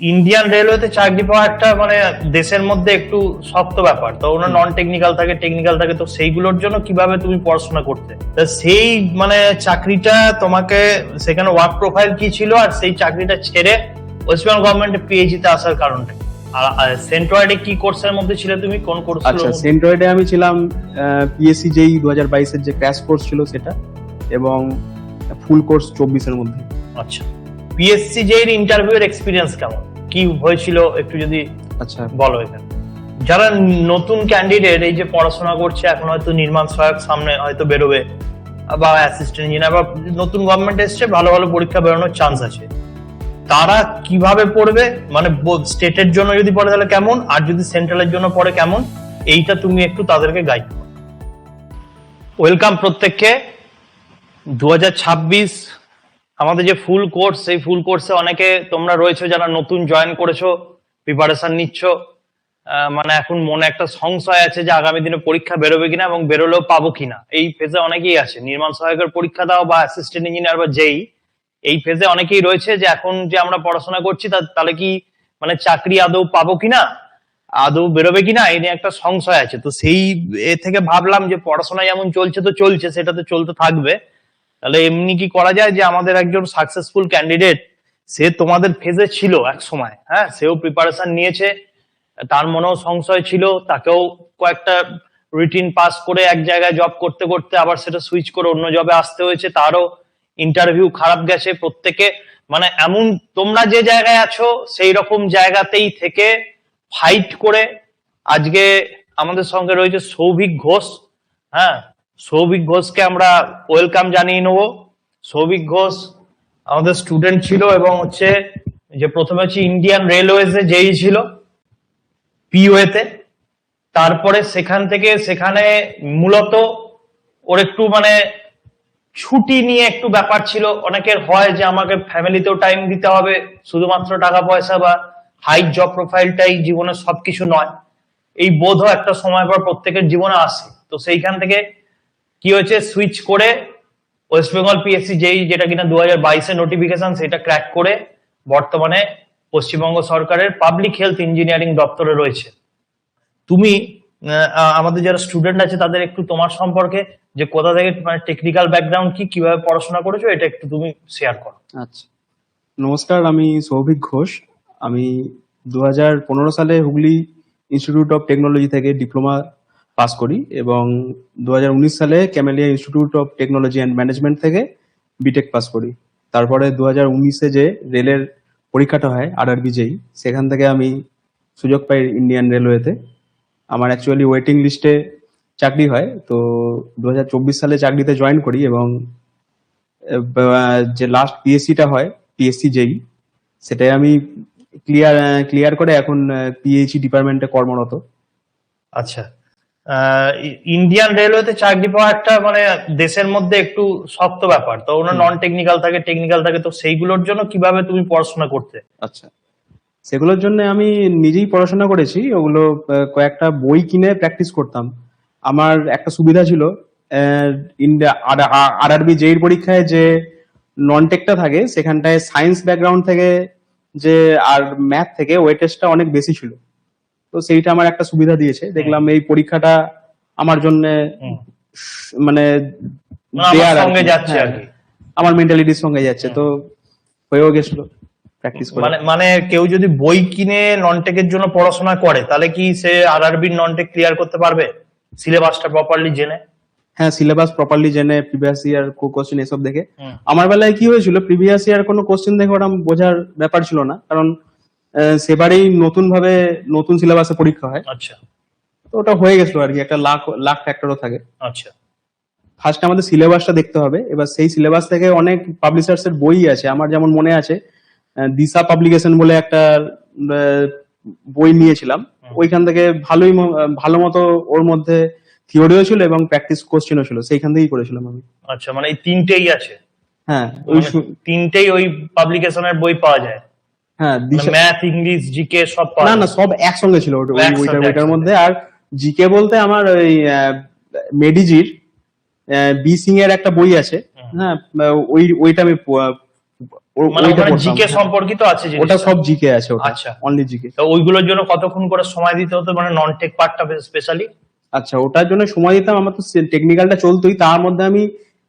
Indian রেলওয়েতে চাকরি পাওয়া একটা মানে দেশের মধ্যে একটু শক্ত ব্যাপার। তো ওনার নন টেকনিক্যাল থাকে, টেকনিক্যাল থাকে, তো সেইগুলোর জন্য কিভাবে তুমি পড়াশোনা করতে, তা সেই মানে চাকরিটা তোমাকে সেখানে ওয়ার্ক প্রোফাইল কি ছিল, আর সেই চাকরিটা ছেড়ে ওয়েস্ট বেঙ্গল গভর্নমেন্টে পিএইচডি তে আসার কারণটা কি? আর সেন্ট্রয়েডে কি কোর্সের মধ্যে ছিলে তুমি, কোন কোর্স? আচ্ছা, সেন্ট্রয়েডে আমি ছিলাম পিএসসি যেই 2022 এর যে ক্র্যাশ কোর্স ছিল সেটা, এবং ফুল কোর্স 24 এর মধ্যে। আচ্ছা, পিএসসি যে ইন্টারভিউ এর এক্সপিরিয়েন্স কেমন কি হয়েছিল একটু যদি আচ্ছা বলো। এখানে যারা নতুন ক্যান্ডিডেট এই যে পড়াশোনা করছে, এখন হয়তো নির্মাণ সহায়ক সামনে হয়তো বেরোবে, বা অ্যাসিস্ট্যান্ট ইঞ্জিনিয়ার, বা নতুন গভর্নমেন্ট এসছে, ভালো ভালো পরীক্ষা বেরোনোর চান্স আছে, তারা কিভাবে পড়বে? মানে স্টেটের জন্য যদি পড়ে তাহলে কেমন, আর যদি সেন্ট্রালের জন্য পড়ে কেমন, এইটা তুমি একটু তাদেরকে গাইড করো। ওয়েলকাম প্রত্যেককে। 2026 আমাদের যে ফুল কোর্স, সেই ফুল কোর্সে অনেকে তোমরা রয়েছে যারা নতুন জয়েন করেছো, প্রিপারেশন নিচ্ছ। মানে এখন মনে একটা সংশয় আছে যে আগামী দিনে পরীক্ষা বেরোবে কিনা এবং বেরোলেও পাবো কিনা। এই ফেজে অনেকেই আছে, নির্মাণ সহায়কের পরীক্ষা দাও বা অ্যাসিস্ট্যান্ট ইঞ্জিনিয়ার বা যেই, এই ফেজে অনেকেই রয়েছে যে এখন যে আমরা পড়াশোনা করছি তাহলে কি মানে চাকরি আদৌ পাবো কিনা, আদৌ বেরোবে কিনা, এই নিয়ে একটা সংশয় আছে। তো সেই থেকে ভাবলাম যে পড়াশোনা যেমন চলছে তো চলছে, সেটা তো চলতে থাকবে, তাহলে এমনি কি করা যায় যে আমাদের একজন সাকসেসফুল ক্যান্ডিডেট, সে তোমাদের ফেজে ছিল এক সময়, হ্যাঁ, সেও প্রিপারেশন নিয়েছে, তার মনেও সংশয় ছিল, তাকেও কয়েকটা রুটিন পাস করে এক জায়গায় জব করতে করতে আবার সেটা সুইচ করে অন্য জবে আসতে হয়েছে, তারও ইন্টারভিউ খারাপ গেছে প্রত্যেকে। মানে এমন তোমরা যে জায়গায় আছো সেই রকম জায়গাতেই থেকে ফাইট করে আজকে আমাদের সঙ্গে রয়েছে সৌভিক ঘোষ। হ্যাঁ, সৌভিক ঘোষকে আমরা ওয়েলকাম জানিয়ে নেবো। সৌভিক ঘোষ আমাদের স্টুডেন্ট ছিল, এবং হচ্ছে যে প্রথমে হচ্ছে ইন্ডিয়ান রেলওয়েজে যেই ছিল পিওএতে, তারপরে সেখান থেকে সেখানে মূলত ওর একটু মানে ছুটি নিয়ে একটু ব্যাপার ছিল। অনেকের হয় যে আমাকে ফ্যামিলিতেও টাইম দিতে হবে, শুধুমাত্র টাকা পয়সা বা হাই জব প্রোফাইলটাই জীবনের সবকিছু নয়, এই বোধও একটা সময় পর প্রত্যেকের জীবনে আসে। তো সেইখান থেকে কি হয়েছে, সুইচ করে ওয়েস্ট বেঙ্গল পিএসসি যেই, যেটা কিনা 2022 এর নোটিফিকেশন, সেটা ক্র্যাক করে বর্তমানে পশ্চিমবঙ্গ সরকারের পাবলিক হেলথ ইঞ্জিনিয়ারিং দপ্তরে রয়েছে। তুমি আমাদের যারা স্টুডেন্ট আছে তাদের একটু তোমার সম্পর্কে, যে কোথা থেকে মানে টেকনিক্যাল ব্যাকগ্রাউন্ড কি, কিভাবে পড়াশোনা করেছো, এটা একটু তুমি শেয়ার করো। আচ্ছা, নমস্কার, আমি সৌভিক ঘোষ। আমি 2015 সালে হুগলি ইনস্টিটিউট অফ টেকনোলজি থেকে ডিপ্লোমা পাস করি, এবং 2019 সালে camellia institute of technology and management থেকে বিটেক পাস করি। তারপরে 2019-এ যে রেলের পরীক্ষাটা হয় আরআরবি যেই, সেখান থেকে আমি সুযোগ পাই ইন্ডিয়ান রেলওয়েতে। আমার অ্যাকচুয়ালি ওয়েটিং লিস্টে চাকরি হয়, তো 2024 সালে চাকরিতে জয়েন করি, এবং যে লাস্ট পিএসসিটা হয় পিএসসি যেই, সেটাই আমি ক্লিয়ার করে এখন পিএইচই ডিপার্টমেন্টে কর্মরত। আচ্ছা, ইন্ডিয়ান রেলওয়েতে চাকরি পাওয়া একটা মানে দেশের মধ্যে একটু শক্ত ব্যাপার। তো ওনার নন টেকনিক্যাল থাকে, টেকনিক্যাল থাকে, তো সেইগুলোর জন্য কিভাবে তুমি পড়াশোনা করতে? আচ্ছা, সেগুলোর জন্য আমি নিজেই পড়াশোনা করেছি। ওগুলো কয়েকটা বই কিনে প্র্যাকটিস করতাম। আমার একটা সুবিধা ছিল, আরআরবি যেই পরীক্ষায় যে নন টেকটা থাকে, সেখানটায় সায়েন্স ব্যাকগ্রাউন্ড থেকে যে আর ম্যাথ থেকে ওয়েটেজটা অনেক বেশি ছিল। তো সেইটা আমার একটা সুবিধা দিয়েছে। দেখলাম এই পরীক্ষাটা আমার জন্য মানে আমার সঙ্গে যাচ্ছে আর কি, আমার মেন্টালিটির সঙ্গে যাচ্ছে, তো হয়েও গেছিল প্র্যাকটিস করে। মানে কেউ যদি বই কিনে ননটেকের জন্য পড়াশোনা করে, তাহলে কি সে আরআরবি ননটেক ক্লিয়ার করতে পারবে সিলেবাসটা প্রপারলি জেনে? হ্যাঁ, সিলেবাস প্রপারলি জেনে, প্রিভিয়াস ইয়ার কোশ্চেন এসব দেখে। আমার বেলায় কি হয়েছিল, প্রিভিয়াস ইয়ার কোনো কোশ্চেন দেখে ওটা বোঝার ব্যাপার ছিল না, কারণ সেবারেই নতুন ভাবে নতুন সিলেবাসে পরীক্ষা হয়। আচ্ছা, তো ওটা হয়ে গেছিল আর কি, একটা লাখ ফ্যাক্টরও থাকে। আচ্ছা, ফার্স্ট আমাদের সিলেবাসটা দেখতে হবে। এবার সেই সিলেবাস থেকে অনেক পাবলিশার্স এর বই আছে। আমার যেমন মনে আছে, দিশা পাবলিকেশন বলে একটা বই নিয়েছিলাম। ওইখান থেকে ভালো মতো ওর মধ্যে থিওরিও ছিল এবং প্র্যাকটিস কোশ্চেনও ছিল, সেইখান থেকেই করেছিলাম আমি। আচ্ছা, মানে এই তিনটেই আছে? হ্যাঁ, ওই তিনটেই ওই পাবলিকেশনের বই পাওয়া যায়? হ্যাঁ, ম্যাথ, ইংলিশ, জিকে সব পাওয়া না, সব একসঙ্গে ছিল ওইটার মধ্যে। আর জিকে বলতে আমার ওই মেডিজির বি সিং এর একটা বই আছে। হ্যাঁ, ওইটা আমি মানে ওইটা ওখানে পড়তাম, জিকে হ্যাঁ। সম্পর্কিত আছে ওটা জিনিসটা? সব জিকে আছে, ওটা আচ্ছা। Only GK. তো ওইগুলোর জন্য কতক্ষণ করে সময় দিতে হতো, মানে নন টেক পার্টটা স্পেশালি? আচ্ছা, ওটার জন্য সময় দিতাম, আমার তো টেকনিক্যালটা চলতোই, তার মধ্যে আমি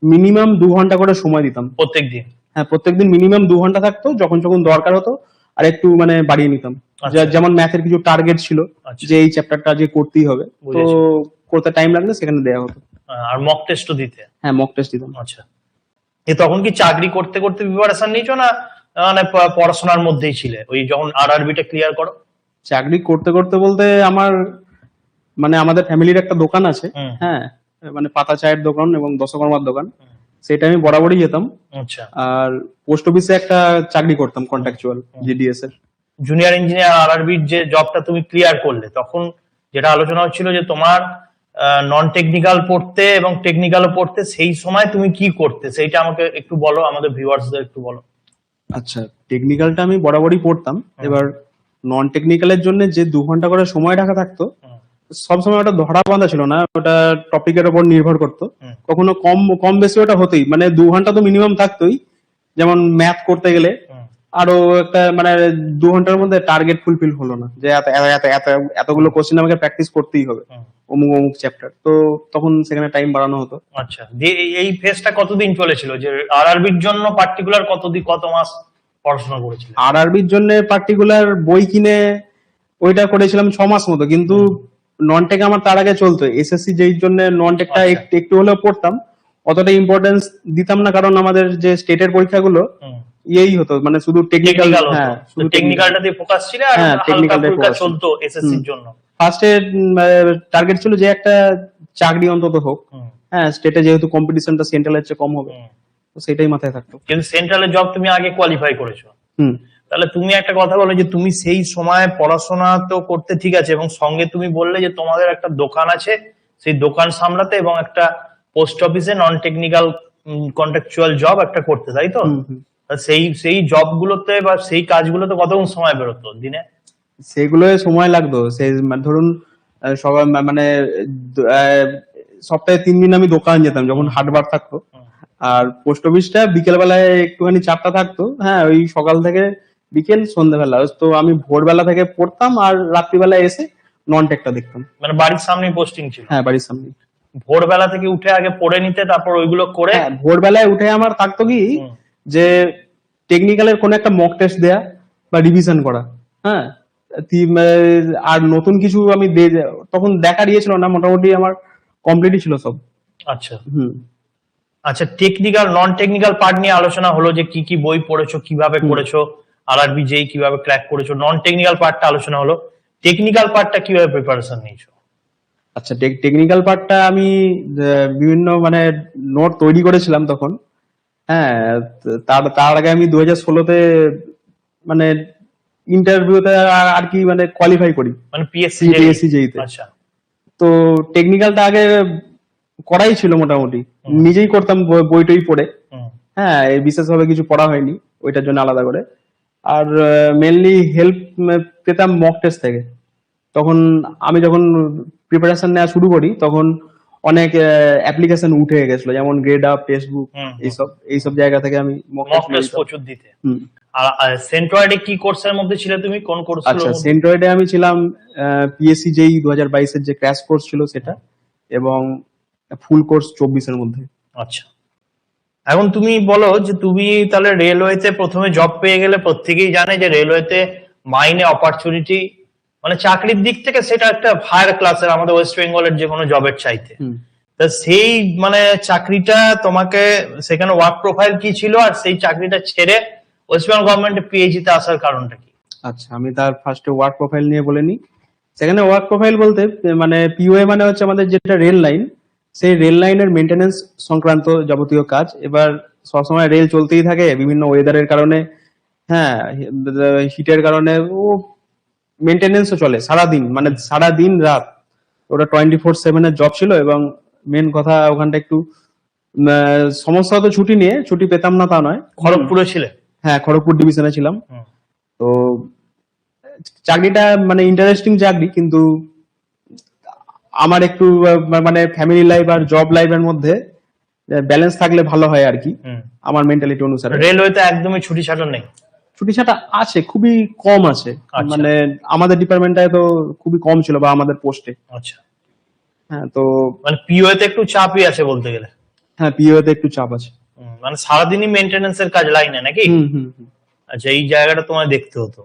মিনিমাম 2 ঘন্টা করে সময় দিতাম। প্রত্যেকদিন? হ্যাঁ, প্রত্যেকদিন মিনিমাম 2 ঘন্টা থাকতো, যখন যখন দরকার হতো আর একটু মানে বাড়িয়ে নিতাম। আচ্ছা যেমন ম্যাথের কিছু টার্গেট ছিল, আচ্ছা, যে এই চ্যাপ্টারটা যে করতেই হবে, তো বুঝেছি। করতে টাইম লাগলে সেখানে দেওয়া হতো। আর মক টেস্টও দিতে? হ্যাঁ, মক টেস্ট দিতাম। আচ্ছা। তখন কি চাকরি করতে করতে প্রিপারেশন নিয়েছো, না মানে পড়াশোনার মধ্যেই ছিলে ওই যখন আরআরবিটা ক্লিয়ার করো? চাকরি করতে করতে বলতে আমার মানে আমাদের ফ্যামিলির একটা দোকান আছে, হুম। হ্যাঁ, মানে পাতা চায়ের দোকান এবং দশকর্মার দোকান, হুম। সেটা আমি বরাবরই যেতাম। আচ্ছা। আর পোস্ট অফিসে একটা চাকরি করতাম কন্ট্রাকচুয়াল, জিডিএস এর। জুনিয়র ইঞ্জিনিয়ার আরআরবির যে জবটা তুমি ক্লিয়ার করলে, তখন যেটা আলোচনা হচ্ছিল যে তোমার নন টেকনিক্যাল পড়তে এবং টেকনিক্যালও পড়তে, সেই সময় তুমি কি করতে সেইটা আমাকে একটু বলো, আমাদের ভিউয়ার্সদের একটু বলো। আচ্ছা, টেকনিক্যালটা আমি বরাবরই পড়তাম। এবার নন টেকনিক্যালের জন্য যে 2 ঘন্টা করে সময় রাখা থাকতো, হুম। সবসময় ওটা ধরা বাঁধা ছিল না, ওটা টপিকের উপর নির্ভর করতো। হুম। কখনো কম কম বেশি ওটা হতোই, মানে 2 ঘন্টা তো মিনিমাম থাকতোই। যেমন ম্যাথ করতে গেলে হুম। আরো একটা মানে 2 ঘন্টার মধ্যে টার্গেট ফুলফিল হলো না, যে এত এত এত এত- এতগুলো কোশ্চেন আমাকে প্র্যাকটিস করতেই হবে, হুম। অমুক অমুক চ্যাপ্টার, তো তখন সেখানে টাইম বাড়ানো হতো। আচ্ছা, দিয়ে এই ফেজটা কতদিন চলেছিল, যে আরআরবির জন্য পার্টিকুলার কত মাস পড়াশোনা করেছিলে? আরআরবির জন্য পার্টিকুলার বই কিনে ওইটা করেছিলাম 6 মাস মতো, কিন্তু নন টেক আমার তার আগে চলতো। এসএসসি যেই জন্য নন টেকটা আচ্ছা। একটু একটু হলেও পড়তাম, অতটা ইম্পর্টেন্স দিতাম না, কারণ আমাদের যে স্টেটের পরীক্ষাগুলো হুম। ইয়েই হতো, মানে শুধু টেকনিক্যাল। টেকনিক্যাল হতো, হ্যাঁ, শুধু টেকনিক্যালটা দিয়ে ফোকাস ছিল, আর হ্যাঁ, হালকা টেকনিক্যালটাই ফুলকা focus ছিল। চলতো এসএসসির জন্য। ফার্স্টে টার্গেট ছিল যে একটা চাকরি অন্তত হোক। হুম। হ্যাঁ, স্টেটে যেহেতু কম্পিটিশনটা সেন্ট্রালের চেয়ে কম হবে, হুম। তো সেটাই মাথায় থাকতো। কিন্তু সেন্ট্রালের জব তুমি আগে কোয়ালিফাই করেছো। হুম। তাহলে তুমি একটা কথা বলো, যে তুমি সেই সময় পড়াশোনা তো করতে ঠিক আছে, এবং সঙ্গে তুমি বললে যে তোমাদের একটা দোকান আছে, সেই দোকান সামলাতে এবং একটা পোস্ট অফিসে নন টেকনিক্যাল কন্ট্রাকচুয়াল জব একটা করতে, তাই তো? হুম। হুম। তা সেই জবগুলোতে বা সেই কাজগুলোতে কতক্ষণ সময় বেরোতো দিনে? সেগুলোয় সময় লাগতো, সেই মানে ধরুন সবাই মানে সপ্তাহে 3 দিন আমি দোকান যেতাম যখন হাটবার থাকতো। আর পোস্ট অফিসটা বিকেল বেলায় একটুখানি চাপটা থাকতো, হ্যাঁ, ওই সকাল থেকে বিকেল সন্ধ্যেবেলা, তো আমি ভোরবেলা থেকে পড়তাম আর রাত্রিবেলা এসে নন টেকটা দেখতাম। মানে বাড়ির সামনেই পোস্টিং ছিল? হ্যাঁ, বাড়ির সামনে। ভোরবেলা থেকে উঠে আগে পড়ে নিতে, তারপর ওইগুলো করে? হ্যাঁ, ভোরবেলায় উঠে আমার থাকতো কি, হুম। যে টেকনিক্যালের কোনো একটা মক টেস্ট দেয়া বা রিভিশন করা। হ্যাঁ, আর নতুন কিছু আমি তখন দেখার ইয়ে ছিল না, মোটামুটি আমার কমপ্লিটই ছিল সব। আচ্ছা। হুম। আচ্ছা, টেকনিক্যাল নন টেকনিক্যাল পার্ট নিয়ে আলোচনা হলো, যে কি কি বই পড়েছো, কিভাবে করেছো, আরআরবি যেই কিভাবে ক্র্যাক করেছো, নন টেকনিক্যাল পার্টটা আলোচনা হলো। টেকনিক্যাল পার্টটা কিভাবে প্রিপারেশন নিয়েছো? আচ্ছা, টেকনিক্যাল পার্টটা আমি বিভিন্ন মানে নোট তৈরি করেছিলাম তখন। হ্যাঁ, তার তার আগে আমি 2016-তে মানে ইন্টারভিউতে আর কি মানে কোয়ালিফাই করি, মানে পিএসসি পিএসসি যেইতে। আচ্ছা। তো টেকনিক্যালটা আগে করাই ছিল মোটামুটি, নিজেই করতাম বই টই পড়ে। হুম। হ্যাঁ, এই বিশেষভাবে কিছু পড়া হয়নি ওইটার জন্য আলাদা করে। আর মেনলি হেল্প পেতাম মক টেস্ট থেকে। তখন আমি যখন প্রিপারেশন নেওয়া শুরু করি, তখন অনেক অ্যাপ্লিকেশন উঠে গেছিল, যেমন গ্রেড আপ, টেক্সটবুক, হুম। এইসব জায়গা থেকে আমি মক মক টেস্ট টেস্ট প্রচুর দিতে। হুম। আর সেন্ট্রয়েডে কি কোর্সের মধ্যে ছিলে তুমি, কোন কোর্স? আচ্ছা, সেন্ট্রয়েডে আমি ছিলাম পিএসসি যেই 2022-এর যে ক্র্যাশ কোর্স ছিল সেটা, এবং ফুল কোর্স 24-এর মধ্যে। আচ্ছা, এখন তুমি বলো যে তুমি তাহলে রেলওয়েতে প্রথমে জব পেয়ে গেলে, প্রত্যেকেই জানে যে রেলওয়েতে মাইনে অপরচুনিটি, মানে চাকরির দিক থেকে সেটা একটা হায়ার ক্লাসের আমাদের ওয়েস্ট বেঙ্গলের যে কোনো জবের চাইতে। হুম। তা সেই মানে চাকরিটা তোমাকে, সেখানে ওয়ার্ক প্রোফাইল কি ছিল, আর সেই চাকরিটা ছেড়ে ওয়েস্ট বেঙ্গল গভর্নমেন্টের পিএইচডি তে আসার কারণটা কি? আচ্ছা, আমি তার ফার্স্টে ওয়ার্ক প্রোফাইল নিয়ে বলে নিই। সেখানে ওয়ার্ক প্রোফাইল বলতে মানে পিওএ মানে হচ্ছে আমাদের যেটা রেল লাইন, সেই রেল লাইনের মেনটেনেন্স সংক্রান্ত যাবতীয় কাজ। এবার সবসময় রেল চলতেই থাকে বিভিন্ন ওয়েদারের কারণে, হ্যাঁ, হিটের কারণে ও মেনটেনেন্সও চলে সারাদিন, মানে সারাদিন রাত। ওটা 24/7-এর জব ছিল, এবং মেন কথা ওখানটা একটু সমস্যা হতো ছুটি নিয়ে, ছুটি পেতাম না তা নয়। খড়গপুরে ছিলে? হ্যাঁ, খড়গপুর ডিভিশনে ছিলাম। হুম। তো চাকরিটা মানে ইন্টারেস্টিং চাকরি, কিন্তু আমার একটু মানে ফ্যামিলি লাইফ আর জব লাইফের মধ্যে ব্যালেন্স থাকলে ভালো হয় আর কি, হুম। আমার মেন্টালিটি অনুসারে। রেলওয়েতে একদমই ছুটি ছাটা নেই। ছুটি ছাটা আছে, খুবই কম আছে, আচ্ছা। মানে আমাদের ডিপার্টমেন্টটায় তো খুবই কম ছিল, বা আমাদের পোস্টে। আচ্ছা, হ্যাঁ তো মানে পিওএ তে একটু চাপই আছে বলতে গেলে। হ্যাঁ, পিওতে একটু চাপ আছে। মানে সারাদিনই মেনটেনেন্স এর কাজ লাইনে নাকি? হুম হুম হুম। আচ্ছা, এই জায়গাটা তোমায় দেখতে হতো।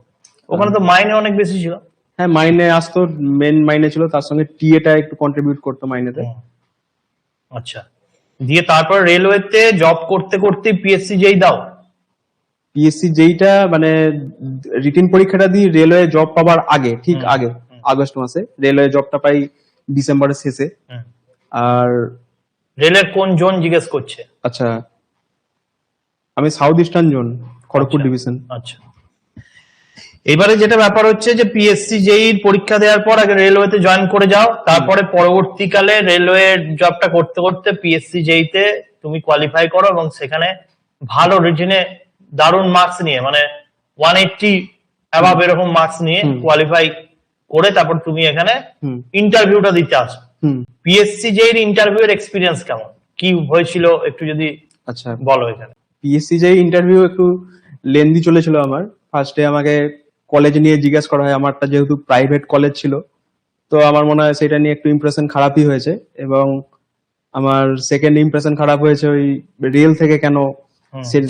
ওখানে তো মাইনে অনেক বেশি ছিল। হ্যাঁ, মাইনে আসতো, মেন মাইনে ছিল, তার সঙ্গে টিএটা একটু কন্ট্রিবিউট করতো মাইনেতে। হুম। আচ্ছা, দিয়ে তারপর রেলওয়েতে জব করতে করতে পিএসসি যেই দাও। পিএসসি যেইটা মানে রিটেন পরীক্ষাটা দিই রেলওয়ে জব পাবার আগে, ঠিক হুম, আগে, হুম। আগস্ট মাসে রেলওয়ে জবটা পাই ডিসেম্বরের শেষে। হুম। আর রেলের কোন জোন জিজ্ঞেস করছে? আচ্ছা, আমি সাউথ ইস্টার্ন জোন, খড়গপুর আচ্ছা, ডিভিশন। আচ্ছা। এবারে যেটা ব্যাপার হচ্ছে যে পিএসসি যেই পরীক্ষা দেওয়ার পর আগে রেলওয়েতে জয়েন করে যাও, তারপরে পরবর্তীকালে রেলওয়ে জবটা করতে করতে পিএসসি যেইতে তুমি কোয়ালিফাই করো এবং সেখানে ভালো রিটেনে দারুণ মার্কস নিয়ে, মানে 180 অ্যাবাভ এরকম মার্কস নিয়ে হুম। কোয়ালিফাই করে তারপর তুমি এখানে হুম ইন্টারভিউটা দিতে আসো। হুম। পিএসসি যেই ইন্টারভিউ এর এক্সপিরিয়েন্স কেমন, কি হয়েছিল একটু যদি আচ্ছা, বলো এখানে। পিএসসি যে ইন্টারভিউ একটু লেন্দি চলেছিল আমার। ফার্স্টে আমাকে কলেজ নিয়ে জিজ্ঞেস করা হয়, আমারটা যেহেতু প্রাইভেট কলেজ ছিল, তো আমার মনে হয় সেটা নিয়ে একটু ইমপ্রেশন খারাপই হয়েছে। এবং আমার সেকেন্ড ইমপ্রেশন খারাপ হয়েছে ওই রেল থেকে কেন,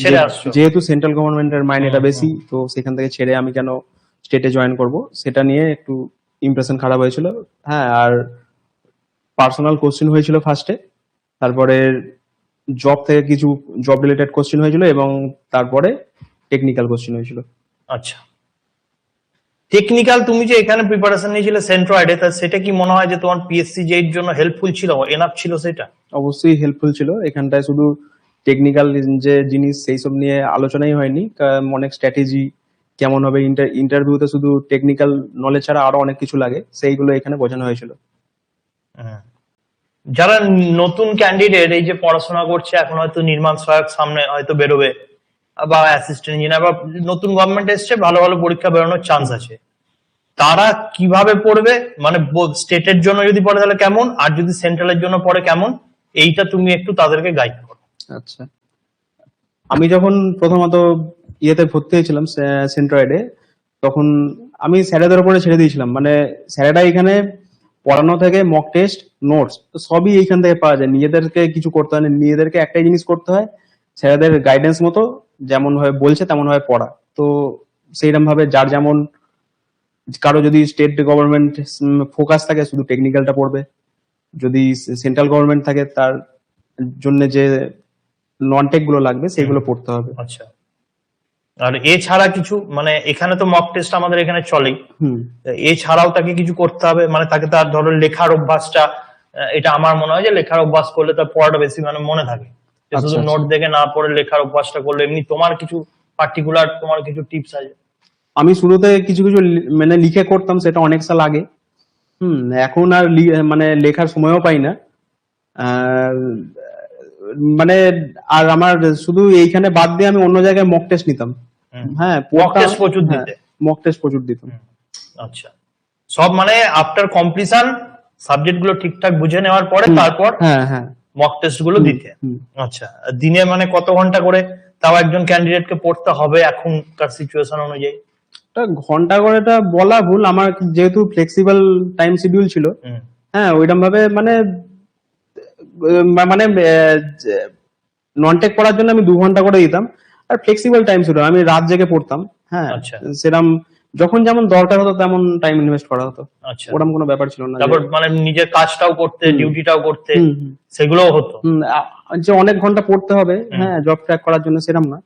ছেড়ে আসছো। যেহেতু সেন্ট্রাল গভর্নমেন্টের মাইনেটা হুম, বেশি, তো সেখান থেকে ছেড়ে আমি কেন স্টেটে জয়েন করব, সেটা নিয়ে একটু ইমপ্রেশন খারাপ হয়েছিল। হ্যাঁ, আর পার্সোনাল কোশ্চেন হয়েছিল ফার্স্টে, তারপরে জব থেকে কিছু জব রিলেটেড কোশ্চেন হয়েছিল, এবং তারপরে টেকনিক্যাল কোশ্চেন হয়েছিল। আচ্ছা, টেকনিক্যাল তুমি যে এখানে প্রিপারেশন নিয়েছিলে সেন্ট্রয়েডে, তা সেটা কি মনে হয় যে তোমার পিএসসি যে এর জন্য হেল্পফুল ছিল, এনাফ ছিল সেটা? অবশ্যই হেল্পফুল ছিল। এখানটায় শুধু টেকনিক্যাল যে জিনিস সেই সব নিয়ে আলোচনাই হয়নি, অনেক স্ট্র্যাটেজি কেমন হবে, ইন্টারভিউতে শুধু টেকনিক্যাল নলেজ ছাড়া আরো অনেক কিছু লাগে, সেইগুলো এখানে বোঝানো হয়েছিল। হুম। যারা নতুন ক্যান্ডিডেট এই যে পড়াশোনা করছে, এখন হয়তো নির্মাণ সহায়ক সামনে হয়তো বেরোবে, বা অ্যাসিস্ট্যান্ট ইঞ্জিনিয়ার, বা নতুন গভর্নমেন্ট এসছে, ভালো ভালো পরীক্ষা বেরোনোর চান্স আছে, তারা কিভাবে পড়বে? মানে স্টেটের জন্য যদি পড়ে তাহলে কেমন, আর যদি সেন্ট্রালের জন্য পড়ে কেমন, এইটা তুমি একটু তাদেরকে গাইড করো। আচ্ছা, আমি যখন প্রথমত ইয়েতে ভর্তি হয়েছিলাম সেন্ট্রয়েডে, তখন আমি স্যারেদের উপরে ছেড়ে দিয়েছিলাম। মানে স্যারেরা এখানে পড়ানো থেকে মক টেস্ট, নোটস সবই এইখান থেকে পাওয়া যায়। নিজেদেরকে কিছু করতে হয় না, নিজেদেরকে একটাই জিনিস করতে হয়, স্যারেদের গাইডেন্স মতো যেমন ভাবে বলছে তেমন ভাবে পড়া। তো সেইরকম ভাবে যার যেমন, কারো যদি স্টেট গভর্নমেন্ট ফোকাস থাকে শুধু টেকনিক্যালটা পড়বে, যদি সেন্ট্রাল গভর্নমেন্ট থাকে তার জন্য যে নন টেক গুলো লাগবে সেগুলো পড়তে হবে। আচ্ছা, আর এছাড়া কিছু, মানে এখানে তো মক টেস্ট আমাদের এখানে চলেই, হুম। এছাড়াও তাকে কিছু করতে হবে, মানে তাকে তার ধরো লেখার অভ্যাসটা, এটা আমার মনে হয় যে লেখার অভ্যাস করলে তার পড়াটা বেশি মানে মনে থাকে, যে শুধু আচ্ছা, নোট দেখে না পড়ে লেখার অভ্যাসটা করলে। এমনি তোমার কিছু পার্টিকুলার তোমার কিছু টিপস আছে? আমি শুরুতে কিছু কিছু মানে লিখে করতাম, সেটা অনেক সাল আগে। এখন আর মানে লেখার সময়ও পাই না। আর মানে আর আমার শুধু এইখানে বাদ দিয়ে আমি অন্য জায়গায় মক টেস্ট নিতাম। হ্যাঁ, মক টেস্ট প্রচুর হ্যাঁ, দিতে। মক টেস্ট প্রচুর দিতাম। আচ্ছা, সব মানে আফটার কমপ্লিশন সাবজেক্ট গুলো ঠিকঠাক বুঝে নেওয়ার পরে তারপর হ্যাঁ হ্যাঁ। মক টেস্ট গুলো দিতে। হুম। আচ্ছা, দিনে মানে কত ঘন্টা করে তাও একজন ক্যান্ডিডেটকে পড়তে হবে এখনকার সিচুয়েশন অনুযায়ী? তা ঘন্টা করে এটা বলা ভুল, আমার যেহেতু ফ্লেক্সিবল টাইম শিডিউল ছিল, হ্যাঁ ওইরকম ভাবে মানে মানে নন টেক পড়ার জন্য আমি 2 ঘন্টা করে দিতাম। আর ফ্লেক্সিবল টাইম ছিল, আমি রাত জেগে পড়তাম। হ্যাঁ, আচ্ছা। সেরকম যখন যেমন দরকার হতো তেমন টাইম ইনভেস্ট করা হতো। আচ্ছা, ওরকম কোনো ব্যাপার ছিল না। তারপর মানে নিজের কাজটাও করতে, ডিউটিটাও করতে, হুম, হুম। সেগুলোও হতো। যে অনেক ঘন্টা পড়তে হবে, হ্যাঁ জব ট্র্যাক করার জন্য সেরকম না।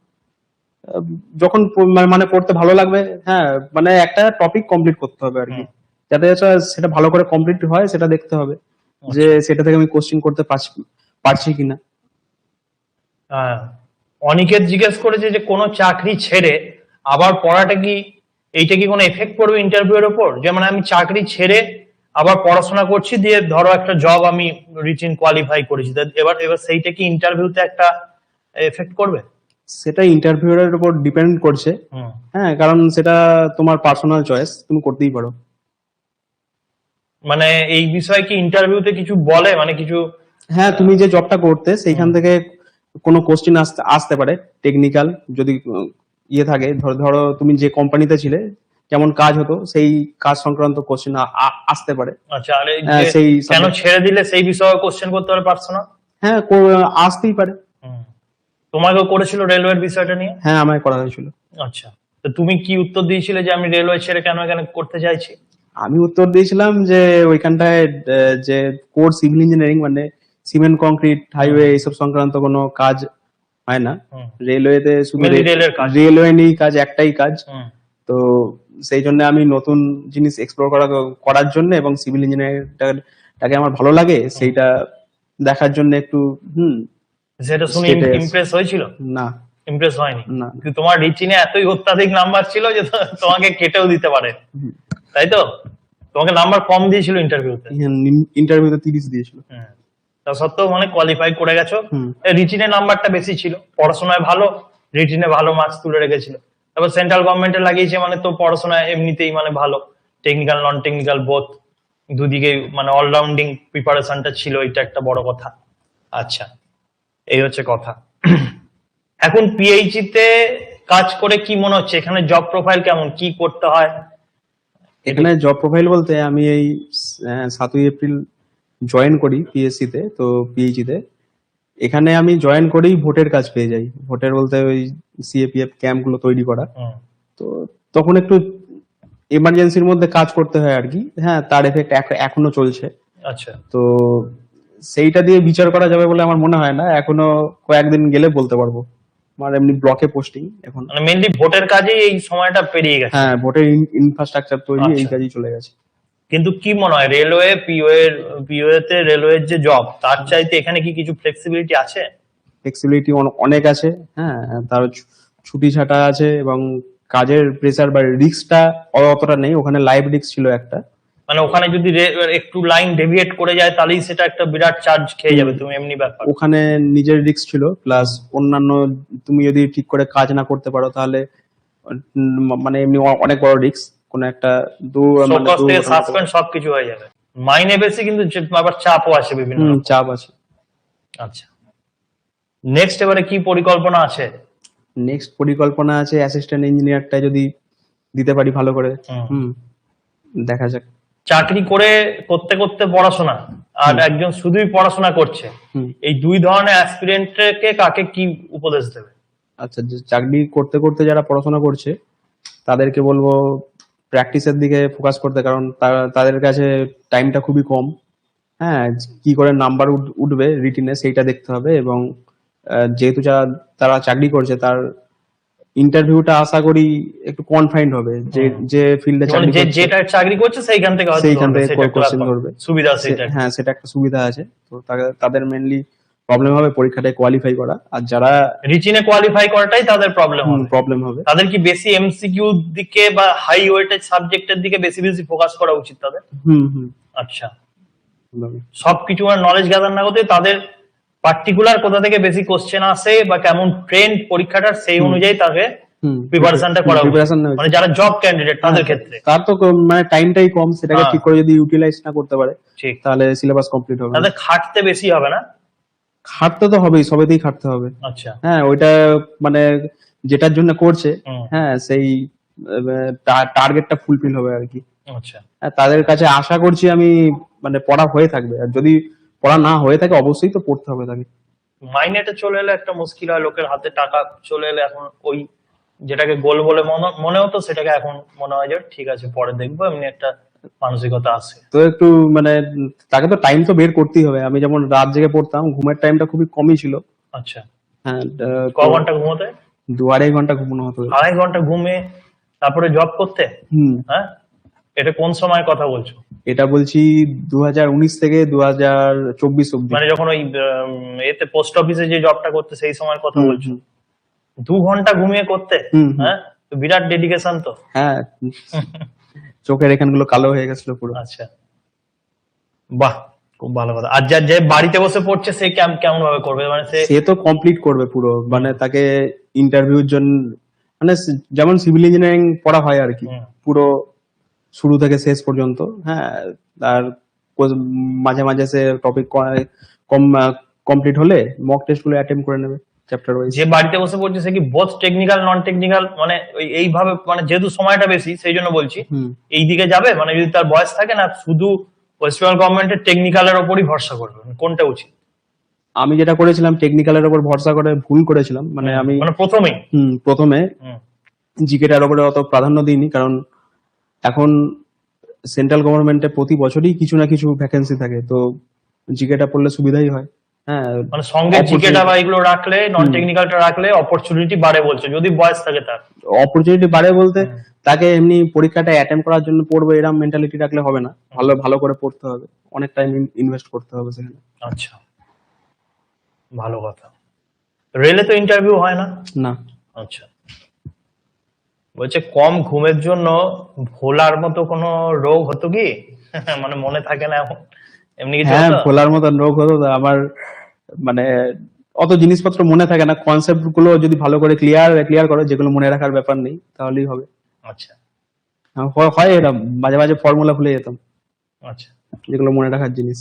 যখন মানে পড়তে ভালো লাগবে, হ্যাঁ মানে একটা টপিক কমপ্লিট করতে হবে আর কি, যাতে সেটা ভালো করে কমপ্লিট হয় সেটা দেখতে হবে, যে সেটা থেকে আমি কোশ্চেন করতে পারছি কিনা। অনিকেত জিজ্ঞেস করেছে যে কোনো চাকরি ছেড়ে আবার পড়াটা কি, এইটা কি কোনো এফেক্ট পড়বে ইন্টারভিউ এর উপর? যেমন আমি চাকরি ছেড়ে আবার পড়াশোনা করছি, দিয়ে ধরো একটা জব আমি রিটেন কোয়ালিফাই করেছি, এবার এবার সেইটা কি ইন্টারভিউতে একটা এফেক্ট করবে? সেটা ইন্টারভিউয়ারের উপর ডিপেন্ড করছে। হ্যাঁ, কারণ সেটা তোমার পার্সোনাল চয়েস, তুমি করতেই পারো। মানে এই বিষয়ে কি ইন্টারভিউতে কিছু বলে, মানে কিছু হ্যাঁ, তুমি যে জবটা করতে সেইখান থেকে কোনো কোশ্চেন আসতে পারে টেকনিক্যাল, যদি ইয়ে থাকে। ধরো ধরো তুমি যে কোম্পানিতে ছিলে কেমন কাজ হতো সেই কাজ সংক্রান্ত কোশ্চেন আসতে পারে। আচ্ছা, আর এই হ্যাঁ, যে সেই কেন subject- ছেড়ে দিলে সেই বিষয়ে কোশ্চেন করতে পারে পারছো না? হ্যাঁ, আসতেই পারে। তোমাকেও করেছিল রেলওয়ের বিষয়টা নিয়ে? হ্যাঁ, আমায় করা হয়েছিল। আচ্ছা, তো তুমি কি উত্তর দিয়েছিলে যে আমি রেলওয়ে ছেড়ে কেন এখানে করতে চাইছি? আমি উত্তর দিয়েছিলাম যে ওইখানটায় যে কোর সিভিল ইঞ্জিনিয়ারিং মানে সিমেন্ট কংক্রিট হাইওয়ে এইসব সংক্রান্ত কোনো কাজ হয় না। হুম। রেলওয়েতে শুধু Mainly রেলের কাজ। রেলওয়ে নিয়েই কাজ, একটাই কাজ। হুম। তো সেই জন্য আমি নতুন জিনিস এক্সপ্লোর করার জন্য এবং সিভিল ইঞ্জিনিয়ারিংটাকে আমার ভালো লাগে সেইটা দেখার জন্য একটু সেটা শুনে State এ- ইমপ্রেস হয়েছিল? না ইমপ্রেস হয়নি? না কিন্তু তোমার রিচিনে এতই অত্যাধিক নাম্বার ছিল যে তোমাকে কেটেও দিতে পারে, তাই তো? তোমাকে নাম্বার কম দিয়েছিল ইন্টারভিউতে। ইন্টারভিউতে 30 দিয়েছিল। তা সত্ত্বেও মানে কোয়ালিফাই করে গেছো। হুম। রিচিনে নাম্বারটা বেশি ছিল, পড়াশোনায় ভালো, রিচিনে ভালো মার্কস তুলে রেখেছিল। তারপর সেন্ট্রাল গভর্নমেন্টে লাগিয়েছে মানে তো পড়াশোনায় এমনিতেই মানে ভালো, টেকনিক্যাল নন টেকনিক্যাল বোথ, দুদিকে মানে অলরাউন্ডিং প্রিপারেশনটা ছিল, এটা একটা বড় কথা। আচ্ছা, এই হচ্ছে কথা। এখন পিএইচডি তে কাজ করে কি মনে হচ্ছে, এখানে জব প্রোফাইল কেমন, কি করতে হয়? এখানে জব প্রোফাইল বলতে আমি এই 7ই এপ্রিল জয়েন করি পিএসসি তে, তো পিএইচডি তে। এখানে আমি জয়েন করেই ভোটের কাজ পেয়ে যাই। ভোটের বলতে ওই সিএপিএফ ক্যাম্প গুলো তৈরি করা। তো তখন একটু এমার্জেন্সির মধ্যে কাজ করতে হয় আর কি। হ্যাঁ, তার এফেক্ট এখনো চলছে। আচ্ছা, তো সেইটা দিয়ে বিচার করা যাবে বলে আমার মনে হয় না, এখনো কয়েকদিন গেলে বলতে পারবো। আমার এমনি ব্লকে পোস্টিং এখন। মানে মেনলি ভোটের কাজেই এই সময়টা পেরিয়ে গেছে। হ্যাঁ, ভোটের ইনফ্রাস্ট্রাকচার তৈরি এই আচ্ছা। কাজই চলে গেছে। কিন্তু কি মনে হয় রেলওয়ে পিওএ তে রেলওয়ের যে জব, তার চাইতে এখানে কি কিছু ফ্লেক্সিবিলিটি আছে? ফ্লেক্সিবিলিটি অনেক আছে। হ্যাঁ, তার ছুটি ছাটা আছে এবং কাজের প্রেসার বা রিস্কটা অতটা নেই। ওখানে লাইভ রিস্ক ছিল একটা। মানে ওখানে যদি একটু লাইন ডেভিয়েট করে যায় তাহলেই সেটা একটা বিরাট চার্জ খেয়ে যাবে তুমি, এমনি ব্যাপার। ওখানে নিজের রিস্ক ছিল, প্লাস অন্যান্য তুমি যদি ঠিক করে কাজ না করতে পারো তাহলে মানে এমনি অনেক বড় রিস্ক। কোন একটা শোকজ থেকে সাসপেন্ড সবকিছু হয়ে যাবে। মাইনে বেশি কিন্তু আবার চাপও আছে বিভিন্ন রকম। চাপ আছে। আচ্ছা, নেক্সট এবারে কি পরিকল্পনা আছে? নেক্সট পরিকল্পনা আছে অ্যাসিস্ট্যান্ট ইঞ্জিনিয়ারটা যদি দিতে পারি ভালো করে। দেখা যাক। চাকরি করে করতে করতে পড়াশোনা, আর একজন শুধুই পড়াশোনা করছে, এই দুই ধরনের অ্যাসপিরেন্টকে কাকে কি উপদেশ দেবে? আচ্ছা, যে চাকরি করতে করতে যারা পড়াশোনা করছে তাদেরকে বলবো প্র্যাকটিসের দিকে ফোকাস করতে, কারণ তাদের কাছে টাইমটা খুবই কম। হ্যাঁ, কি করে নাম্বার উঠবে রিটিনে সেইটা দেখতে হবে। এবং যেহেতু তারা চাকরি করছে তার ইন্টারভিউটা আশা করি একটু কনফাইন্ড হবে, যে ফিল্ডে চাকরি করছে যেটা চাকরি করছে সেইখান থেকে হয়তো সেইখান ধরবে, থেকে সেটা একটা কোশ্চেন ব্যাপার। ধরবে। সুবিধা সেটা। হ্যাঁ, সেটা একটা সুবিধা আছে। তো তাদের মেনলি প্রবলেম হবে পরীক্ষাটায় কোয়ালিফাই করা। আর যারা রিচিনে কোয়ালিফাই করাটাই তাদের প্রবলেম হবে তাদের কি বেশি এমসিকিউ দিকে বা হাই ওয়েটেজ সাবজেক্টের দিকে বেশি বেশি ফোকাস করা উচিত তাদের? আচ্ছা, সবকিছু নলেজ গ্যাদার না করতে তাদের পার্টিকুলার কোথা থেকে বেশি কোশ্চেন আসে বা কেমন ট্রেন্ড পরীক্ষাটার, সেই অনুযায়ী তাকে প্রিপারেশনটা করা উচিত। মানে যারা জব ক্যান্ডিডেট তাদের ক্ষেত্রে তার তো মানে টাইমটাই কম, সেটাকে ঠিক করে যদি ইউটিলাইজ না করতে পারে ঠিক, তাহলে সিলেবাস কমপ্লিট হবে না। তাদের খাটতে বেশি হবে না? খাটতে তো হবেই, সবেতেই খাটতে হবে। আচ্ছা, হ্যাঁ, ওইটা মানে যেটার জন্য করছে, হ্যাঁ সেই টার্গেটটা ফুলফিল হবে আর কি। আচ্ছা, তাদের কাছে আশা করছি আমি মানে পড়া হয়ে থাকবে। আর যদি পড়া না হয়ে থাকে অবশ্যই তো পড়তে হবে তাকে। মাইনেটা চলে এলে একটা মুশকিল হয়, লোকের হাতে টাকা চলে এলে এখন ওই যেটাকে গোল বলে মনে হতো সেটাকে এখন মনে হয় যে ঠিক আছে পরে দেখবো, এমনি একটা মানসিকতা আছে। তো একটু মানে তাকে তো টাইম তো বের করতেই হবে। আমি যেমন রাত জেগে পড়তাম, ঘুমের টাইমটা খুবই কমই ছিল। আচ্ছা, হ্যাঁ, ক ঘন্টা ঘুমোতে? 2-2.5 ঘন্টা ঘুমানো হতো। 2.5 ঘন্টা ঘুমে তারপরে জব করতে? হ্যাঁ, এটা কোন সময়ের কথা বলছো? এটা বলছি 2019 থেকে 2024 অব্দি। মানে যখন ওই এতে পোস্ট অফিসে যে জবটা করতে সেই সময়ের কথা বলছো? 2 ঘন্টা ঘুমিয়ে করতে? হ্যাঁ, তো বিরাট ডেডিকেশন তো। হ্যাঁ, চোখের এখানগুলো কালো হয়ে গেছিল পুরো। আচ্ছা, বাহ, খুব ভালো কথা। আর যে বাড়িতে বসে পড়ছে সে কেমন ভাবে করবে? মানে সে তো কমপ্লিট করবে পুরো, মানে তাকে ইন্টারভিউর জন্য মানে যেমন সিভিল ইঞ্জিনিয়ারিং পড়া হয় আর কি, পুরো শুরু থেকে শেষ পর্যন্ত। হ্যাঁ, আর মাঝে মাঝে সে টপিক কমপ্লিট হলে মক টেস্ট গুলো অ্যাটেম্প করে নেবে চ্যাপ্টার ওয়াইজ। যে বাড়িতে বসে পড়ছে সে কি বোথ টেকনিক্যাল নন টেকনিক্যাল মানে এইভাবে মানে যেহেতু সময়টা বেশি সেই জন্য বলছি হুম। এই দিকে যাবে মানে যদি তার বয়স থাকে না শুধু ওয়েস্ট বেঙ্গল গভর্নমেন্টের টেকনিক্যালের ওপরই ভরসা করবে কোনটা উচিত? আমি যেটা করেছিলাম টেকনিক্যালের উপর ভরসা করে ভুল করেছিলাম, মানে আমি মানে প্রথমেই প্রথমে হুম, জিকেটার উপরে অত প্রাধান্য দিইনি, কারণ এখন সেন্ট্রাল গভর্নমেন্টে প্রতি বছরই কিছু না কিছু ভ্যাকেন্সি থাকে, তো জিকেটা পড়লে সুবিধাই হয়। হ্যাঁ, মানে সঙ্গে জিকেটা বা এগুলো রাখলে নন টেকনিক্যালটা রাখলে অপরচুনিটি বাড়ে বলছে যদি বয়স থাকে তার। অপরচুনিটি বাড়ে বলতে তাকে এমনি পরীক্ষাটা অ্যাটেম্প করার জন্য পড়বে এরকম মেন্টালিটি রাখলে হবে না, ভালো ভালো করে পড়তে হবে, অনেক টাইম ইনভেস্ট করতে হবে সেখানে। আচ্ছা, ভালো কথা। রেলে তো ইন্টারভিউ হয় না? না। আচ্ছা, বলছে কম ঘুমের জন্য ভোলার মতো কোনো রোগ হতো কি? মানে মনে থাকে না এখন এমনি কিছু হ্যাঁ, হতো? ভোলার মতন রোগ হতো তো আমার, মানে অত জিনিসপত্র মনে থাকে না, কনসেপ্ট গুলো যদি ভালো করে ক্লিয়ার করো, যেগুলো মনে রাখার ব্যাপার নেই তাহলেই হবে। আচ্ছা হয় এরকম, মাঝে মাঝে ফর্মুলা ভুলে যেতাম, আচ্ছা। যেগুলো মনে রাখার জিনিস।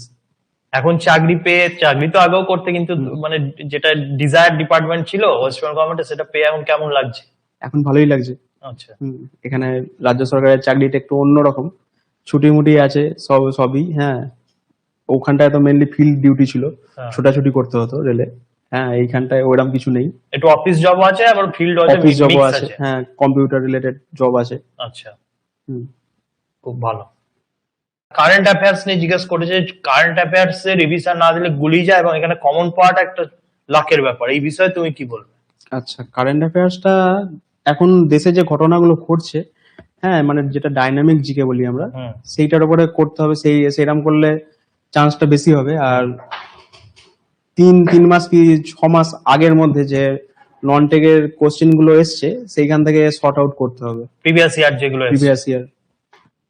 এখন চাকরি পেয়ে, চাকরি তো আগেও করতে কিন্তু মানে যেটা ডিজায়ার ডিপার্টমেন্ট ছিল ওয়েস্ট বেঙ্গল গভর্নমেন্টের সেটা পেয়ে এখন কেমন লাগছে? এখন ভালোই লাগছে। আচ্ছা এখানে রাজ্য সরকারের চাকরিটা একটু অন্যরকম, ছুটি মুটি আছে সবই। হ্যাঁ, ওখানটায় তো মেনলি ফিল্ড ডিউটি ছিল, হ্যাঁ। ছোটাছুটি করতে হতো রেলে। হ্যাঁ, এইখানটায় ওরকম কিছু নেই, একটু অফিস জব আছে আবার ফিল্ড আছে, অফিস জবও মিক্স আছে। আছে। হ্যাঁ, কম্পিউটার রিলেটেড জব আছে। আচ্ছা, হুম। খুব ভালো। কারেন্ট অ্যাফেয়ার্স নিয়ে জিজ্ঞেস করেছে, কারেন্ট অ্যাফেয়ার্স এ রিভিশন না দিলে গুলিয়ে যায় এবং এখানে কমন পাওয়াটা একটা লাকের ব্যাপার, এই বিষয়ে তুমি কি বলবে? আচ্ছা, কারেন্ট অ্যাফেয়ার্সটা এখন দেশে যে ঘটনাগুলো ঘটছে, হ্যাঁ মানে যেটা ডাইনামিক জিকে বলি আমরা, হুম। সেইটার উপরে করতে হবে, সেরকম করলে চান্সটা বেশি হবে। আর 3 মাস কি 6 মাস আগের মধ্যে যে নন টেকের কোশ্চেন গুলো এসছে সেইখান থেকে শর্ট আউট করতে হবে, প্রিভিয়াস ইয়ার যেগুলো এসেছে। Previous year.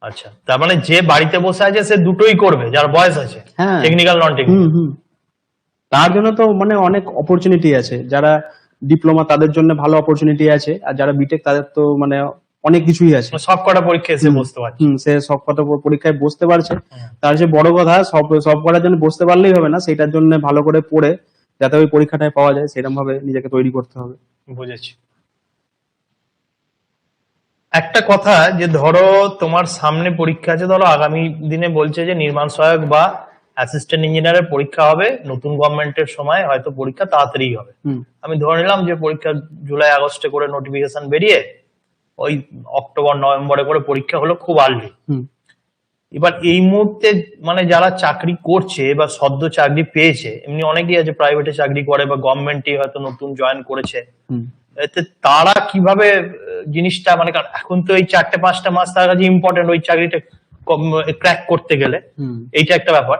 আচ্ছা, তার মানে যে বাড়িতে বসে আছে সে দুটোই করবে যার বয়স আছে, হ্যাঁ। Technical non technical. তার জন্য তো মানে অনেক অপরচুনিটি আছে, যারা ডিপ্লোমা তাদের জন্য ভালো অপরচুনিটি আছে, আর যারা বিটেক তাদের তো মানে অনেক কিছুই আছে। সব কটা পরীক্ষা এসে বসতে পারছে। সে সব কত পরীক্ষায় বসতে পারছে। তার যে বড় কথা, সব করার জন্য বসতে পারলেই হবে না, সেটার জন্য ভালো করে পড়ে যাতে ওই পরীক্ষাটায় পাওয়া যায় সেরকম ভাবে নিজেকে তৈরি করতে হবে। বুঝেছি। একটা কথা যে ধরো তোমার সামনে পরীক্ষা আছে, ধরো আগামী দিনে বলছে যে নির্মাণ সহায়ক বা অ্যাসিস্ট্যান্ট ইঞ্জিনিয়ারের পরীক্ষা হবে, নতুন গভর্নমেন্টের সময় হয়তো পরীক্ষা তাড়াতাড়ি হবে। আমি ধরে নিলাম যে পরীক্ষা জুলাই আগস্টে করে নোটিফিকেশন বেরিয়ে ওই অক্টোবর নভেম্বরে করে পরীক্ষা হলো, খুব আর্লি। এবার এই মুহূর্তে মানে যারা চাকরি করছে বা সদ্য চাকরি পেয়েছে, এমনি অনেকেই আছে প্রাইভেটে চাকরি করে বা গভর্নমেন্টে হয়তো নতুন জয়েন করেছে, এতে তারা কিভাবে জিনিসটা মানে, কারণ এখন তো এই 4-5টা মাস তার কাছে ইম্পর্টেন্ট ওই চাকরিটা ক্র্যাক করতে গেলে, এইটা একটা ব্যাপার।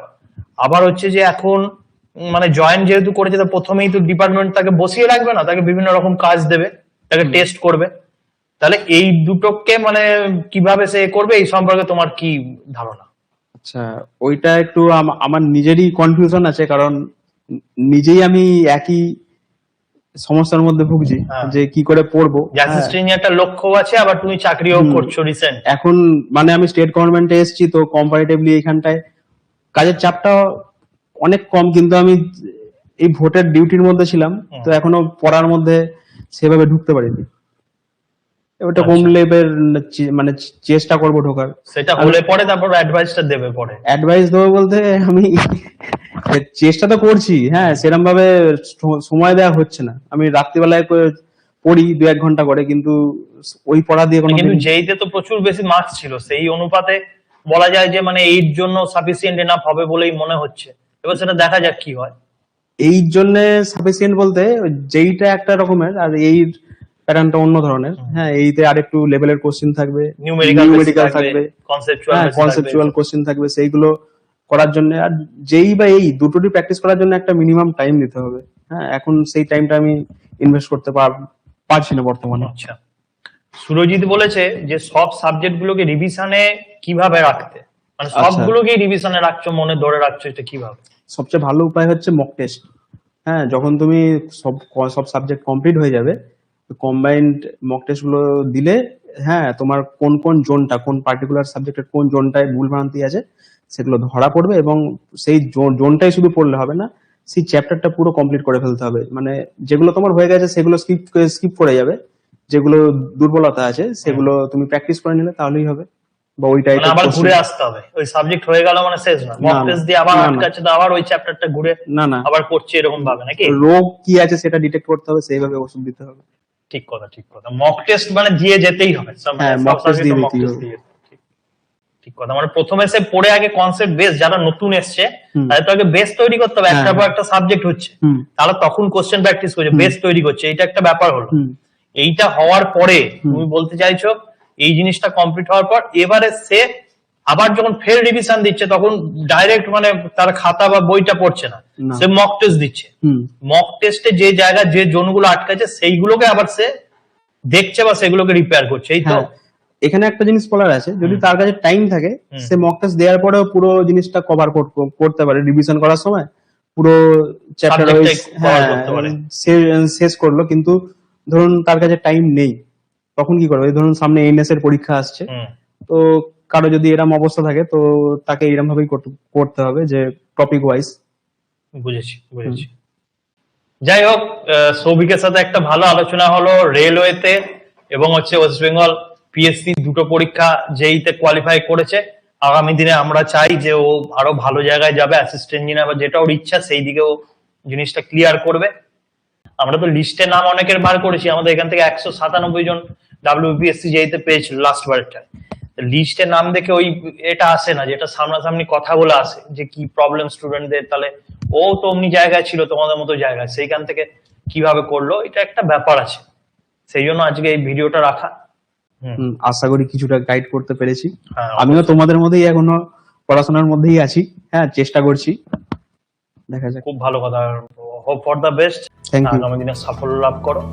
আবার হচ্ছে যে এখন মানে জয়েন যেহেতু করেছে, তো প্রথমেই তো ডিপার্টমেন্ট তাকে বসিয়ে রাখবে না, তাকে বিভিন্ন রকম কাজ দেবে, তাকে টেস্ট করবে। তাহলে এই দুটোকে মানে কিভাবে সে করবে, এই সম্পর্কে তোমার কি ধারণা? আচ্ছা, ওইটা একটু আমার নিজেরই কনফিউশন আছে, কারণ নিজেই আমি একই সমস্যার মধ্যে ভুগছি যে কি করে পড়বো। অ্যাসিস্ট্যান্ট একটা লক্ষ্য আছে, আবার তুমি চাকরিও করছো রিসেন্ট। এখন মানে আমি স্টেট গভর্নমেন্টে এসেছি, তো কম্পারেটিভলি এখানটায় কাজের চাপটা অনেক কম, কিন্তু আমি এই ভোটের ডিউটির মধ্যে ছিলাম, তো এখনো পড়ার মধ্যে সেভাবে ঢুকতে পারিনি। ওটা হোম লেভেল মানে চেষ্টা করবো ঢোকার, সেটা হলে পরে তারপর অ্যাডভাইসটা দেবে পরে। অ্যাডভাইস দেবো বলতে আমি চেষ্টা তো করছি, হ্যাঁ সেরকম ভাবে সময় দেওয়া হচ্ছে না। আমি রাত্রিবেলায় পড়ি 2-1 ঘন্টা করে, কিন্তু ওই পড়া দিয়ে কোনো, কিন্তু যেইতে তো প্রচুর বেশি মার্কস ছিল, সেই অনুপাতে বলা যায় যে মানে এই জন্য সাফিসিয়েন্ট এনাফ হবে বলেই মনে হচ্ছে। এবার সেটা দেখা যাক কি হয়। এই জন্য সাফিসিয়েন্ট বলতে যেইটা একটা রকমের, আর এই প্যাটার্নটা অন্য ধরনের। হ্যাঁ, এইতে আরেকটু লেভেলের কোশ্চেন থাকবে, নিউমেরিক্যাল থাকবে, কনসেপচুয়াল কোশ্চেন থাকবে, সেইগুলো করার জন্য। আর যেই বা এই দুটোরই প্র্যাকটিস করার জন্য একটা মিনিমাম টাইম দিতে হবে। হ্যাঁ, এখন সেই টাইমটা আমি ইনভেস্ট করতে পারছি না বর্তমানে। আচ্ছা, সুরজিৎ বলেছে যে সব সাবজেক্ট গুলোকে রিভিশনে কিভাবে রাখতে, মানে সবগুলোকে রিভিশনে রাখছো, মনে ধরে রাখছো, এটা কিভাবে? সবচেয়ে ভালো উপায় হচ্ছে মক টেস্ট। হ্যাঁ, যখন তুমি সব সাবজেক্ট কমপ্লিট হয়ে যাবে, কম্বাইন্ড মক টেস্ট গুলো দিলে, হ্যাঁ তোমার কোন কোন জোনটা, কোন পার্টিকুলার সাবজেক্টের কোন জোনটায় ভুল ভ্রান্তি আছে সেগুলো ধরা পড়বে, এবং সেই জোনটাই শুধু পড়লে হবে না, সেই চ্যাপ্টারটা পুরো কমপ্লিট করে ফেলতে হবে। মানে যেগুলো তোমার হয়ে গেছে সেগুলো স্কিপ করে যাবে, যেগুলো দুর্বলতা আছে সেগুলো তুমি প্র্যাকটিস করে নিলে তাহলেই হবে। বা ওই মানে টাইপের আবার ঘুরে আসতে হবে, ওই সাবজেক্ট হয়ে গেল মানে শেষ না, মক না, না, টেস্ট দিয়ে আবার না, না। আটকাচ্ছে তো আবার ওই চ্যাপ্টারটা ঘুরে না আবার করছে, এরকম ভাবে নাকি? রোগ কি আছে সেটা ডিটেক্ট করতে হবে, সেইভাবে ওষুধ দিতে হবে। ঠিক কথা, ঠিক কথা। মক টেস্ট মানে দিয়ে যেতেই হবে, হ্যাঁ, সব mock test সাবজেক্টে দিয়ে মক দিতেই টেস্ট হবে। দিয়ে যেতে হবে। ঠিক, ঠিক কথা। মানে প্রথমে সে পড়ে আগে কনসেপ্ট বেস, যারা নতুন এসছে হুম। তাদের তো আগে বেস তৈরি করতে হবে, একটার হ্যাঁ, পর একটা সাবজেক্ট হচ্ছে, হুম। তাহলে তখন কোশ্চেন প্র্যাকটিস করছে, বেস তৈরি করছে, এইটা একটা ব্যাপার হলো। হুম। এইটা হওয়ার পরে তুমি বলতে চাইছো এই জিনিসটা কমপ্লিট হওয়ার পর এবারে সে আবার যখন ফের রিভিশন দিচ্ছে তখন ডাইরেক্ট মানে তার খাতা বা বইটা পড়ছে না, না। সে মক টেস্ট দিচ্ছে। হুম। মক টেস্টে যে জায়গা যে জোনগুলো আটকাছে সেইগুলোকে আবার সে দেখছে বা সেগুলোকে রিপেয়ার করছে, এই তো? হ্যাঁ, এখানে একটা জিনিস বলার আছে, যদি তার কাছে টাইম থাকে সে মক টেস্ট দেওয়ার পরেও পুরো জিনিসটা কভার করতে পারে, রিভিশন করার সময় পুরো চ্যাপ্টার Subject-টাই ওয়াইজ cover করতে পারে। শেষ করলো। কিন্তু ধরুন তার কাছে টাইম নেই, তখন কি করবে? ধরুন সামনে এনএস এর পরীক্ষা আসছে, হুম, তো কারো যদি এরম অবস্থা থাকে তো তাকে এরম ভাবেই করতে হবে, যে টপিক ওয়াইজ। বুঝেছি, বুঝেছি। যাই হোক, সৌভিকের সাথে একটা ভালো আলোচনা হলো রেলওয়েতে এবং হচ্ছে ওয়েস্ট বেঙ্গল পিএসসি দুটো পরীক্ষা যেইতে কোয়ালিফাই করেছে। আগামী দিনে আমরা চাই যে ও আরো ভালো জায়গায় যাবে, অ্যাসিস্ট্যান্ট ইঞ্জিনিয়ার বা যেটা ওর ইচ্ছা সেই দিকে ও জিনিসটা ক্লিয়ার করবে। আমরা তো লিস্টে নাম অনেকের বার করেছি, আমাদের এখান থেকে 197 জন ডাব্লিউবিপিএসসি যেইতে পেয়েছিল লাস্ট বারটা। লিস্টে নাম দেখে ওই এটা আসে না, যেটা সামনাসামনি কথা বলে আসে যে কি প্রবলেম স্টুডেন্টদের, তাহলে ও তো অমনি জায়গায় ছিল তোমাদের মতো জায়গায়, সেইখান থেকে কিভাবে করলো এটা একটা ব্যাপার আছে, সেই জন্য আজকে এই ভিডিওটা রাখা। আশা করি কিছুটা গাইড করতে পেরেছি। হ্যাঁ, আমিও তোমাদের মধ্যেই এখনো পড়াশোনার মধ্যেই আছি, হ্যাঁ, চেষ্টা করছি, দেখা যাক। খুব ভালো কথা। Hope for the best, thank you. আগামী দিনে সাফল্য লাভ করো।